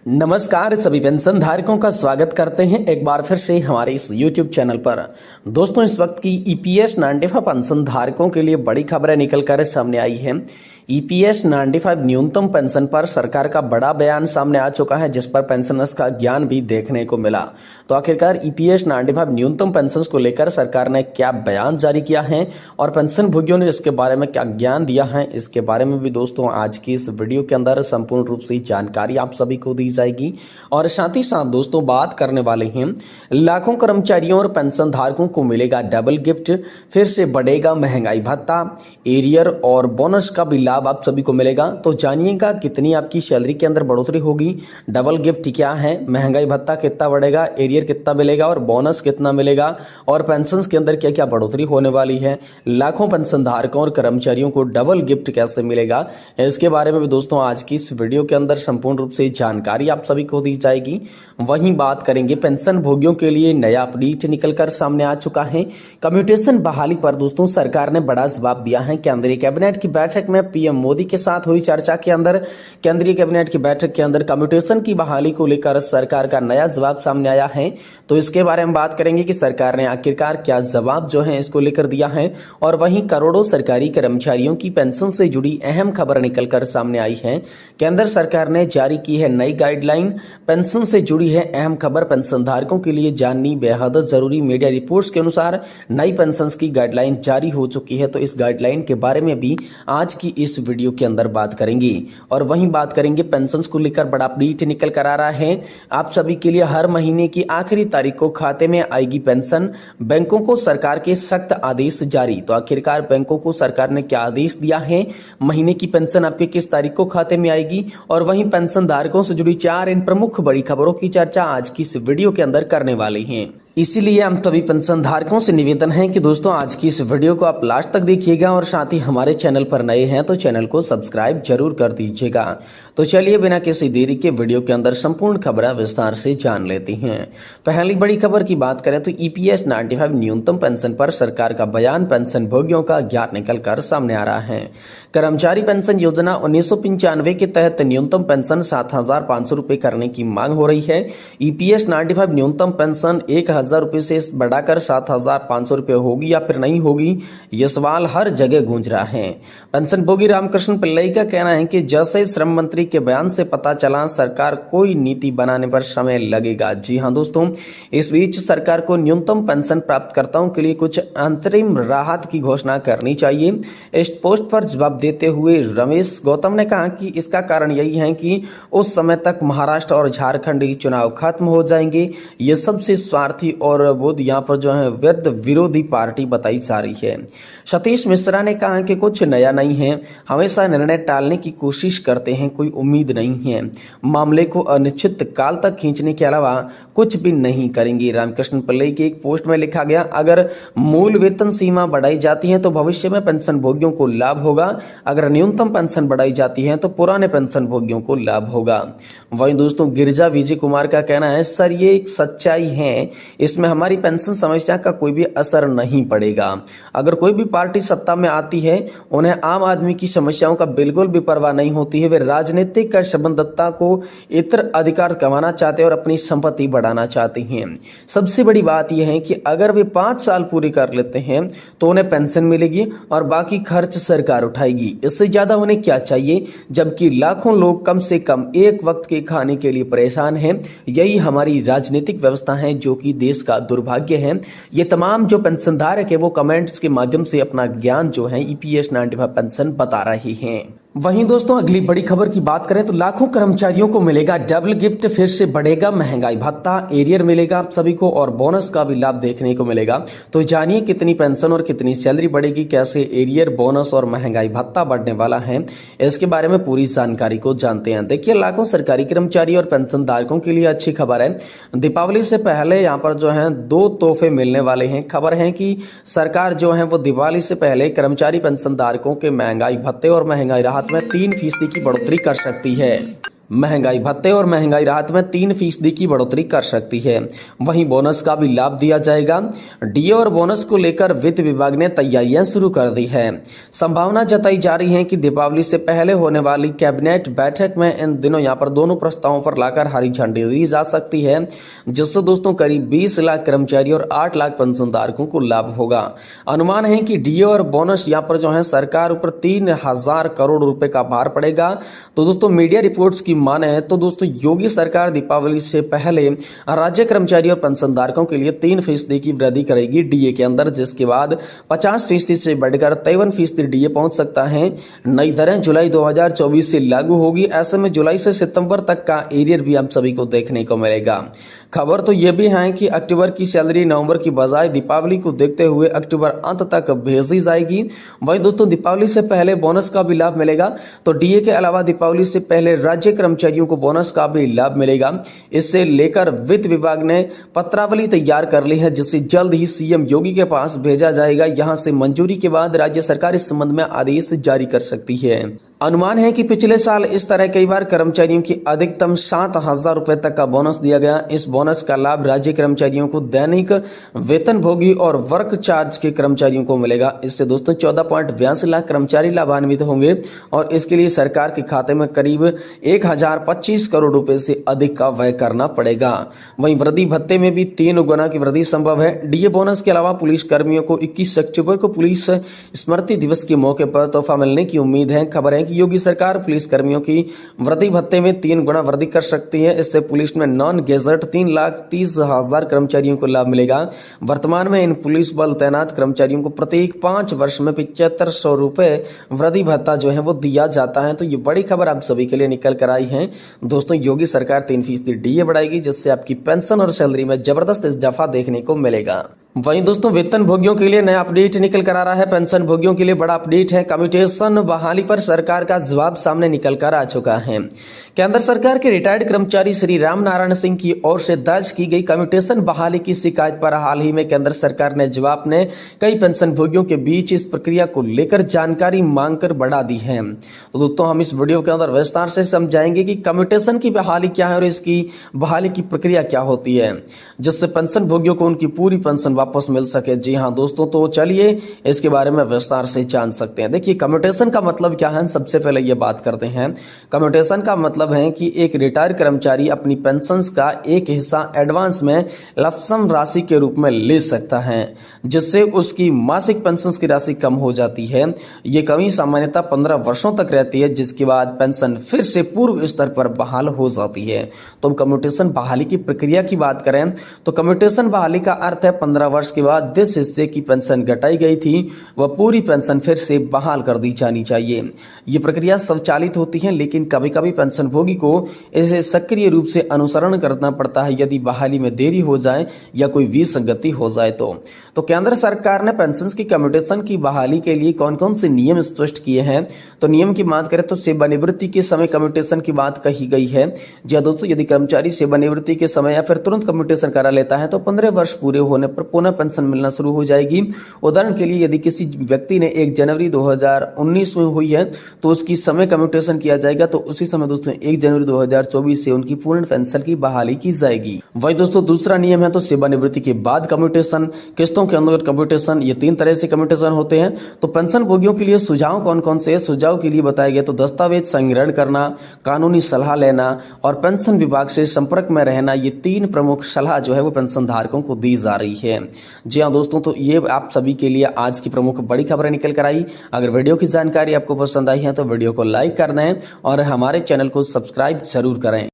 नमस्कार सभी पेंशन धारकों का स्वागत करते हैं एक बार फिर से हमारे इस YouTube चैनल पर। दोस्तों इस वक्त की EPS 95 पेंशन धारकों के लिए बड़ी खबरें निकल कर सामने आई हैं। EPS 95 न्यूनतम पेंशन पर सरकार का बड़ा बयान सामने आ चुका है, जिस पर पेंशनर्स का ज्ञान भी देखने को मिला। तो आखिरकार EPS 95 न्यूनतम पेंशन को लेकर सरकार ने क्या बयान जारी किया है और पेंशन भोगियों ने इसके बारे में क्या ज्ञान दिया है, इसके बारे में भी दोस्तों आज की इस वीडियो के अंदर संपूर्ण रूप से जानकारी आप सभी को दी जाएगी। और साथ ही साथ दोस्तों बात करने वाले हैं लाखों कर्मचारियों और पेंशन धारकों को मिलेगा डबल गिफ्ट, फिर से बढ़ेगा महंगाई भत्ता, एरियर और बोनस का भी लाभ आप सभी को मिलेगा। तो जानिएगा कितनी आपकी सैलरी के अंदर बढ़ोतरी होगी, डबल गिफ्ट क्या है, महंगाई भत्ता कितना बढ़ेगा, एरियर कितना मिलेगा और बोनस कितना मिलेगा और पेंशन के अंदर क्या क्या बढ़ोतरी होने वाली है, लाखों पेंशन धारकों और कर्मचारियों को डबल गिफ्ट कैसे मिलेगा, इसके बारे में भी दोस्तों आज की इस वीडियो के अंदर संपूर्ण रूप से जानकारी आप सभी को दी जाएगी। वहीं बात करेंगे पेंशन भोगियों के लिए नया अपडेट निकलकर सामने आ चुका है। कम्यूटेशन बहाली पर दोस्तों सरकार ने बड़ा जवाब दिया है। केंद्रीय कैबिनेट की बैठक में पीएम मोदी के साथ हुई चर्चा के अंदर केंद्रीय कैबिनेट की बैठक के अंदर कम्यूटेशन की बहाली को लेकर सरकार का नया जवाब सामने आया है। तो इसके बारे में बात करेंगे कि सरकार ने आखिरकार क्या जवाब जो है इसको लेकर दिया है। और वहीं करोड़ों सरकारी कर्मचारियों की पेंशन से जुड़ी अहम खबर निकलकर सामने आई है। केंद्र सरकार ने जारी की है नई गाइडलाइन, पेंशन से जुड़ी है अहम खबर, पेंशन धारकों के लिए जाननी बेहद जरूरी। मीडिया रिपोर्ट्स के अनुसार नई पेंशन की गाइडलाइन जारी हो चुकी है। तो इस गाइडलाइन के बारे में भी आज की इस वीडियो के अंदर बात करेंगे। और वहीं बात करेंगे पेंशन को लेकर बड़ा अपडेट निकल कर आ रहा है। आप सभी के लिए हर महीने की आखिरी तारीख को खाते में आएगी पेंशन, बैंकों को सरकार के सख्त आदेश जारी। तो आखिरकार बैंकों को सरकार ने क्या आदेश दिया है, महीने की पेंशन आपके किस तारीख को खाते में आएगी, और वहीं पेंशन धारकों से जुड़ी चार इन प्रमुख बड़ी खबरों की चर्चा आज की इस वीडियो के अंदर करने वाले हैं। इसीलिए हम सभी पेंशन धारकों से निवेदन है कि दोस्तों आज की इस वीडियो को आप लास्ट तक देखिएगा और साथ ही हमारे चैनल पर नए हैं तो चैनल को सब्सक्राइब जरूर कर दीजिएगा। तो चलिए बिना किसी देरी के वीडियो के अंदर संपूर्ण खबरें विस्तार से जान लेते हैं। पहली बड़ी खबर की बात करें तो EPS 95 न्यूनतम पेंशन पर सरकार का बयान, पेंशन भोगियों का ज्ञान निकल कर सामने आ रहा है। कर्मचारी पेंशन योजना 1995 के तहत न्यूनतम पेंशन 7,500 रुपए करने की मांग हो रही है। EPS 95 न्यूनतम पेंशन 1,000 रुपए से बढ़ाकर 7,500 रुपए होगी या फिर नहीं होगी, यह सवाल हर जगह गूंज रहा है। पेंशन भोगी रामकृष्ण पिल्लई का कहना है कि जैसे श्रम मंत्री के बयान से पता चला सरकार कोई नीति बनाने पर समय लगेगा। जी हां दोस्तों, इस बीच सरकार को न्यूनतम पेंशन प्राप्तकर्ताओं के लिए कुछ अंतरिम राहत की घोषणा करनी चाहिए। इस पोस्ट पर जवाब देते हुए रमेश गौतम ने कहा कि इसका कारण यही है कि उस समय तक महाराष्ट्र और झारखंड के चुनाव खत्म हो जाएंगे। ये सबसे स्वार्थी और वो यहाँ पर जो है वृद्ध विरोधी पार्टी बताई जा रही है। सतीश मिश्रा ने कहा कि कुछ नया नहीं है, हमेशा निर्णय टालने की कोशिश करते हैं, कोई उम्मीद नहीं है, मामले को अनिश्चित काल तक खींचने के अलावा कुछ भी नहीं करेंगे। रामकृष्ण पिल्लई के एक पोस्ट में लिखा गया, अगर मूल वेतन सीमा बढ़ाई जाती है तो भविष्य में पेंशन भोगियों को लाभ होगा, अगर न्यूनतम पेंशन बढ़ाई जाती है तो पुराने पेंशन भोगियों को लाभ होगा। वहीं दोस्तों गिरिजा विजय कुमार का कहना है, सर ये एक सच्चाई है, इसमें हमारी पेंशन समस्या का कोई भी असर नहीं पड़ेगा। अगर कोई भी पार्टी सत्ता में आती है उन्हें आम आदमी की समस्याओं का बिल्कुल भी परवाह नहीं होती है। वे राजनीतिक संबंधता को इतर अधिकार कमाना चाहते हैं और अपनी संपत्ति बढ़ाना चाहते हैं। सबसे बड़ी बात यह है कि अगर वे 5 साल पूरे कर लेते हैं तो उन्हें पेंशन मिलेगी और बाकी खर्च सरकार उठाएगी। इससे ज्यादा उन्हें क्या चाहिए, जबकि लाखों लोग कम से कम एक वक्त के खाने के लिए परेशान हैं। यही हमारी राजनीतिक व्यवस्था है जो कि देश का दुर्भाग्य है। ये तमाम जो पेंशन धारक है वो कमेंट्स के माध्यम से अपना ज्ञान जो है EPS 95 पेंशन बता रही हैं। वहीं दोस्तों अगली बड़ी खबर की बात करें तो लाखों कर्मचारियों को मिलेगा डबल गिफ्ट, फिर से बढ़ेगा महंगाई भत्ता, एरियर मिलेगा आप सभी को और बोनस का भी लाभ देखने को मिलेगा। तो जानिए कितनी पेंशन और कितनी सैलरी बढ़ेगी, कैसे एरियर, बोनस और महंगाई भत्ता बढ़ने वाला है, इसके बारे में पूरी जानकारी को जानते हैं। देखिए लाखों सरकारी कर्मचारी और पेंशन धारकों के लिए अच्छी खबर है। दीपावली से पहले यहाँ पर जो है 2 तोहफे मिलने वाले हैं। खबर है कि सरकार जो है वो दिवाली से पहले कर्मचारी पेंशन धारकों के महंगाई भत्ते और महंगाई राहत में 3% की बढ़ोतरी कर सकती है। महंगाई भत्ते और महंगाई राहत में 3% की बढ़ोतरी कर सकती है। वहीं बोनस का भी लाभ दिया जाएगा। डीए और बोनस को लेकर वित्त विभाग ने तैयारियां शुरू कर दी है। संभावना जताई जा रही है कि दीपावली से पहले होने वाली कैबिनेट बैठक में इन दिनों यहां पर दोनों प्रस्तावों पर लाकर हरी झंडी दी जा सकती है, जिससे दोस्तों करीब 20 लाख कर्मचारी और 8 लाख पेंशनधारकों को लाभ होगा। अनुमान है कि डीए और बोनस यहां पर जो है सरकार ऊपर 3000 करोड़ रुपए का भार पड़ेगा। तो दोस्तों मीडिया रिपोर्ट्स की माने तो दोस्तों योगी सरकार दीपावली से पहले राज्य कर्मचारी और पेंशनधारकों के लिए 3% की वृद्धि करेगी डीए के अंदर, जिसके बाद 50% से बढ़कर 53% डीए पहुंच सकता है। नई दरें जुलाई 2024 से लागू होगी। ऐसे में जुलाई से सितंबर तक का एरियर भी आप सभी को देखने को मिलेगा। खबर तो यह भी है कि अक्टूबर की सैलरी नवंबर की बजाय दीपावली को देखते हुए अक्टूबर अंत तक भेजी जाएगी। वहीं दोस्तों दीपावली से पहले बोनस का भी लाभ मिलेगा। तो डीए के अलावा दीपावली से पहले राज्य कर्मचारियों को बोनस का भी लाभ मिलेगा। इससे लेकर वित्त विभाग ने पत्रावली तैयार कर ली है, जिसे जल्द ही सीएम योगी के पास भेजा जाएगा। यहां से मंजूरी के बाद राज्य सरकार इस संबंध में आदेश जारी कर सकती है। अनुमान है कि पिछले साल इस तरह कई बार कर्मचारियों की अधिकतम 7000 रुपए तक का बोनस दिया गया। इस बोनस का लाभ राज्य कर्मचारियों को, दैनिक वेतनभोगी और वर्क चार्ज के कर्मचारियों को मिलेगा। इससे दोस्तों 14.82 लाख कर्मचारी लाभान्वित होंगे और इसके लिए सरकार के खाते में करीब 1025 करोड़ रुपए से अधिक का व्यय करना पड़ेगा। वहीं वृद्धि भत्ते में भी 3 गुना की वृद्धि संभव है। डीए बोनस के अलावा पुलिस कर्मियों को 21 अक्टूबर को पुलिस स्मृति दिवस के मौके पर तोहफा मिलने की उम्मीद है। खबर है कि योगी सरकार पुलिस कर्मियों की वृद्धि भत्ते में 3 गुना वृद्धि कर सकती है। इससे पुलिस में नॉन गेजेट 3,30,000 कर्मचारियों को लाभ मिलेगा। वर्तमान में इन पुलिस बल तैनात कर्मचारियों को प्रत्येक 5 वर्ष में 7500 रुपए वृद्धि भत्ता जो है वो दिया जाता है। तो ये बड़ी खबर आप सभी के लिए निकल कर आई है। दोस्तों योगी सरकार 3% डीए बढ़ाएगी, जिससे आपकी पेंशन और सैलरी में जबरदस्त इजाफा देखने को मिलेगा। वहीं दोस्तों वेतन भोगियों के लिए नया अपडेट निकल कर आ रहा है। पेंशन भोगियों के लिए बड़ा अपडेट है। कम्यूटेशन बहाली पर सरकार का जवाब सामने निकल कर आ चुका है। केंद्र सरकार के रिटायर्ड कर्मचारी श्री राम नारायण सिंह की ओर से दर्ज की गई कम्यूटेशन बहाली की शिकायत पर हाल ही में केंद्र सरकार ने जवाब ने कई पेंशन भोगियों के बीच इस प्रक्रिया को लेकर जानकारी मांगकर बढ़ा दी है। तो दोस्तों हम इस वीडियो के अंदर विस्तार से समझाएंगे कि कम्यूटेशन की बहाली क्या है और इसकी बहाली की प्रक्रिया क्या होती है, जिससे पेंशन भोगियों को उनकी पूरी पेंशन वापस मिल सके। जी हाँ दोस्तों, तो चलिए इसके बारे में विस्तार से जान सकते हैं। देखिए कम्यूटेशन का मतलब क्या है, सबसे पहले ये बात करते हैं। कम्यूटेशन का मतलब है कि एक रिटायर्ड कर्मचारी अपनी पेंशन का एक हिस्सा एडवांस में लमसम राशि के रूप में ले सकता है, जिससे उसकी मासिक पेंशन की राशि कम हो जाती है। ये कमी सामान्यतः 15 वर्षों तक रहती है, जिसके बाद पेंशन फिर से पूर्व स्तर पर बहाल हो जाती है। तो कम्यूटेशन बहाली की प्रक्रिया की बात करें तो कम्यूटेशन बहाली का अर्थ है 15 वर्ष के बाद जिस हिस्से की पेंशन घटाई गई थी वह पूरी पेंशन फिर से बहाल कर दी जानी चाहिए। ये प्रक्रिया स्वचालित होती है, लेकिन कभी कभी पेंशन भोगी को इसे सक्रिय रूप से अनुसरण करना पड़ता है यदि बहाली में देरी हो जाए या कोई विसंगति हो जाए। तो केंद्र सरकार ने पेंशन की कम्यूटेशन की बहाली के लिए कौन कौन से नियम स्पष्ट किए हैं। तो नियम की बात करें तो सेवानिवृत्ति के समय कम्यूटेशन की बात कही गई है। जी हाँ दोस्तों, यदि कर्मचारी सेवानिवृत्ति के समय या फिर तुरंत कम्यूटेशन करा लेता है तो 15 वर्ष पूरे होने पर पुनः पेंशन मिलना शुरू हो जाएगी। उदाहरण के लिए यदि किसी व्यक्ति ने 1 जनवरी 2019 में हुई है तो उसकी समय कम्यूटेशन किया जाएगा, तो उसी समय दोस्तों 1 जनवरी 2024 से उनकी पूर्ण पेंशन की बहाली की जाएगी। वही दोस्तों दूसरा नियम है तो सेवानिवृत्ति के बाद कम्यूटेशन, किस्तों के अंदर कम्यूटेशन, ये 3 तरह से कम्यूटेशन होते हैं। तो पेंशन भोगियों के लिए सुझाव कौन कौन से सुझाव के लिए बताया गया तो दस्तावेज संग्रहण करना, कानूनी सलाह लेना और पेंशन विभाग से संपर्क में रहना, ये 3 प्रमुख सलाह जो है वो पेंशन धारकों को दी जा रही है। जी हाँ दोस्तों, तो ये आप सभी के लिए आज की प्रमुख बड़ी खबरें निकल कर आई। अगर वीडियो की जानकारी आपको पसंद आई है तो वीडियो को लाइक कर दें और हमारे चैनल को सब्सक्राइब जरूर करें।